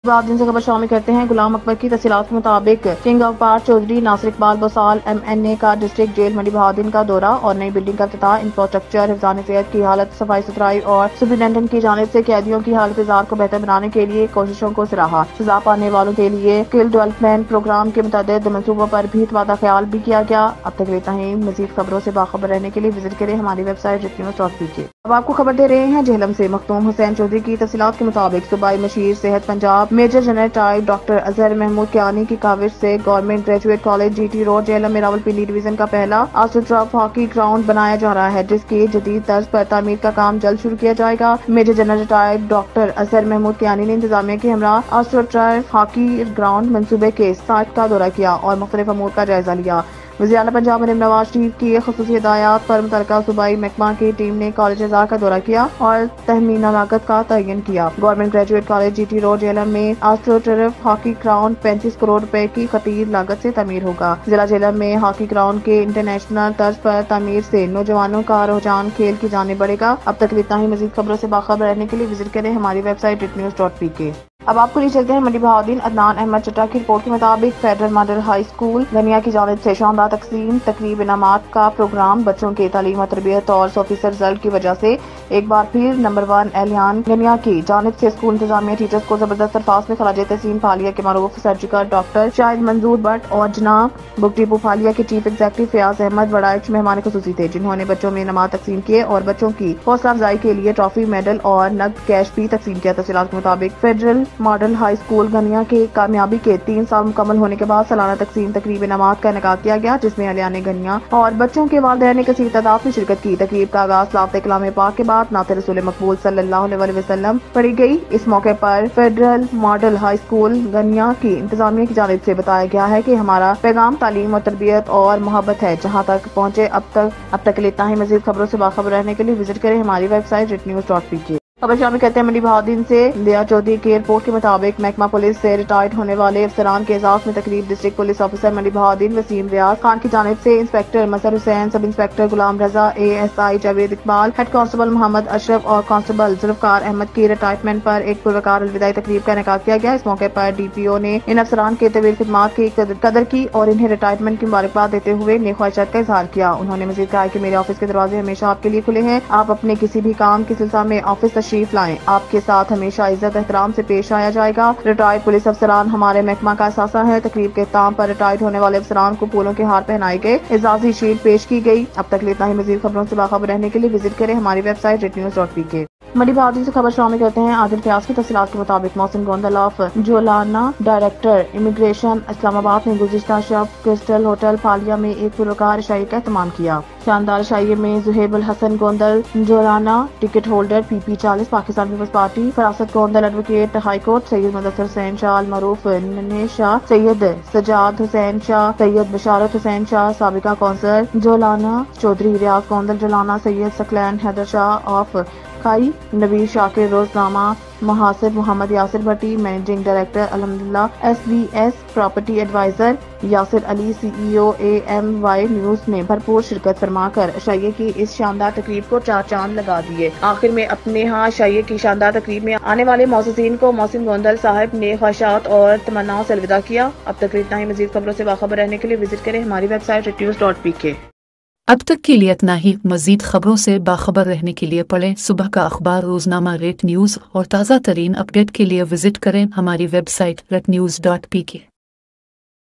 दिन से खबर शामिल करते हैं। गुलाम अकबर की तफसीलात के मुताबिक किंग ऑफ पार चौधरी नासिर इकबाल बसाल MNA का डिस्ट्रिक्ट जेल मंडी बहाउद्दीन का दौरा और नई बिल्डिंग का इफ्तिताह, इंफ्रास्ट्रक्चर, हिफ्ज़ान सेहत की हालत, सफाई सुथराई और सुपरिटेंडेंट की जानिब से कैदियों की हालत इज़ार को बेहतर बनाने के लिए कोशिशों को सराहा। सजा पाने वालों के लिए स्किल डेवलपमेंट प्रोग्राम के मुतअद्दिद मंसूबों पर भी तबादला ख्याल भी किया गया। अब तक इतना ही। मजीद खबरों से बाखबर रहने के लिए विजिट करें हमारी वेबसाइट ritnews.pk। अब आपको खबर दे रहे हैं झेलम से। मखदूम हुसैन चौधरी की तफसीलात के मुताबिक सूबाई मशीर सेहत पंजाब मेजर जनरल टाइप डॉक्टर अजहर महमूद कियानी की काविश से government graduate college GT road Jhelum में रावलपिंडी डिवीजन का पहला आस्ट्रोटर्फ हॉकी ग्राउंड बनाया जा रहा है, जिसकी जदीद तर्ज पर तामीर का काम जल्द शुरू किया जाएगा। मेजर जनरल टाइप डॉक्टर अजहर महमूद कियानी ने इंतजामिया के हमरा आस्ट्रोटर्फ हॉकी ग्राउंड मंसूबे के साइट का दौरा किया और मुख्तलिफ अमूर का जायजा लिया। वज़ीर आला पंजाब मरीम नवाज शरीफ की खुसूसी हिदायत पर मुतल्लिका सूबाई महकमा की टीम ने कॉलेज अज़ार का दौरा किया और तहमीना लागत का तयन किया। Government graduate college GT road Jhelum में आस्ट्रोटर्फ हॉकी ग्राउंड 35 करोड़ रुपए की खतीर लागत से तमीर होगा। जिला झेलम में हॉकी ग्राउंड के इंटरनेशनल तर्ज पर तमीर से नौजवानों का रुझान खेल की जाने बढ़ेगा। अब तक इतना ही। मजीद खबरों से बाखबर रहने के लिए विजिट करें हमारी वेबसाइट ritnews.pk। अब आपको ले चलते हैं मंडी बहाउद्दीन। अदनान अहमद चट्टा की रिपोर्ट के मुताबिक फेडरल मॉडल हाई स्कूल गनिया की जानिब से शानदार तकसीम तकरीब इनामात का प्रोग्राम बच्चों के तालीम और तरबियत और 100% रिजल्ट की वजह से एक बार फिर नंबर 1 एलियान गनिया की जानिब से स्कूल इंतजामिया टीचर्स को जबरदस्त अल्फाज में खराज तहसीन फालिया के मारूफ सर्जिकल डॉक्टर शाहिद मंजूर भट्ट और जनाब बुक डिपो फालिया के चीफ एग्जीक्यूटिव फयाज अहमद बड़ाइच मेहमान खुसूसी थे, जिन्होंने बच्चों में इनामात तकसीम किए और बच्चों की हौसला अफजाई के लिए ट्रॉफी, मेडल और नकद कैश भी तकसीम किया। तफसीलात के मुताबिक फेडरल मॉडल हाई स्कूल गनिया के कामयाबी के 3 साल मुकम्मल होने के बाद सालाना तकसीम तकरीब इनामात का इनेकाद किया गया, जिसमें अलियान गनिया और बच्चों के वालिदैन ने कसीर तादाद में शिरकत की। तकरीब का आगाज लाफ्ते कलाम पाक के बाद नाते रसूल मकबूल सल्लल्लाहु अलैहि वसल्लम पढ़ी गई। इस मौके पर फेडरल मॉडल हाई स्कूल गनिया की इंतजामिया की जानिब से बताया गया है कि हमारा पैगाम तालीम और तरबियत और मोहब्बत है, जहाँ तक पहुँचे अब तक इतना ही। मजीद खबरों से बाखबर रहने के लिए विजिट करें हमारी वेबसाइट ritnews.pk। खबर शामिल करते हैं मंडी बहाउद्दीन से। लिया चौधरी की रिपोर्ट के मुताबिक महकमा पुलिस से रिटायर्ड होने वाले अफसरान के एजाज में तकरीब district police officer Mandi Bahauddin Waseem Riaz Khan की जानिब से inspector Mazhar Hussain, sub inspector Ghulam Raza, ASI Javed Iqbal, head constable Mohammad Ashraf और कांस्टेबल जुल्फकार अहमद की रिटायरमेंट पर एक पुरवकार अलविदाई तकरीब का इनेकाद किया गया। इस मौके पर DPO ने इन अफसरान के तवील खिदमात की कदर की और इन्हें रिटायरमेंट की मुबारकबाद देते हुए नेक ख्वाहिशात का इजहार किया। उन्होंने मजीद कहा कि मेरे ऑफिस के दरवाजे हमेशा आपके लिए खुले हैं। आप अपने किसी भी काम के सिलसिले में ऑफिस तशरीफ लाएं, आपके साथ हमेशा इज्जत एहतराम से पेश आया जाएगा। रिटायर्ड पुलिस अफसरान हमारे महकमा का असासा है। तकरीब के इख्तिताम पर रिटायर्ड होने वाले अफसरान को फूलों के हार पहनाए गए, एजाजी शील्ड पेश की गई। अब तक इतना ही। मजीद खबरों से बाखबर रहने के लिए विजिट करें हमारी वेबसाइट ritnews.pk। मंडी बहाउद्दीन से खबर शामिल करते हैं। आदिल फयाज की तफसीलात के मुताबिक Mohsin Gondal of Jolana director immigration Islamabad ने गुज़िश्ता शब क्रिस्टल होटल फालिया में एक पुरवकार शाही का एहतमाम किया। शानदार शाही में Zuhaibul Hasan Gondal Jolana ticket holder PP 40 Pakistan Peoples Party, Farasat Gondal advocate high court, Syed Mudassir Hussain Shah मरूफ नन्हे शाह, सैयद सजाद हुसैन शाह, सैयद बशारत हुसैन शाह साबिका कौंसलर जोलाना, चौधरी रियाज गोंदल जोलाना, सैयद सकलैन हैदर शाह ऑफ खाई, नबी शाकिर रोजनामा, महासिर मोहम्मद यासिर भट्टी, मैनेजिंग डायरेक्टर अल्हम्दुलिल्लाह, SVS property adviser Yasir Ali, CEO AMY news ने भरपूर शिरकत फरमाकर शाइये की इस शानदार तकरीब को 4 चांद लगा दिए। आखिर में अपने यहाँ शाइये की शानदार तकरीब में आने वाले मौससीन को मोहसिन गोंदल साहब ने ख्वाहिशात और तमन्नाओं से अलविदा किया। अब तक इतना ही। मजीद खबरों से बाखबर रहने के लिए विजिट करें हमारी वेबसाइट ritnews.pk। अब तक के लिए इतना ही। मजीद खबरों से बाखबर रहने के लिए पढ़ें सुबह का अखबार रोजनामा रेट न्यूज़ और ताज़ा तरीन अपडेट के लिए विजिट करें हमारी वेबसाइट ritnews.pk।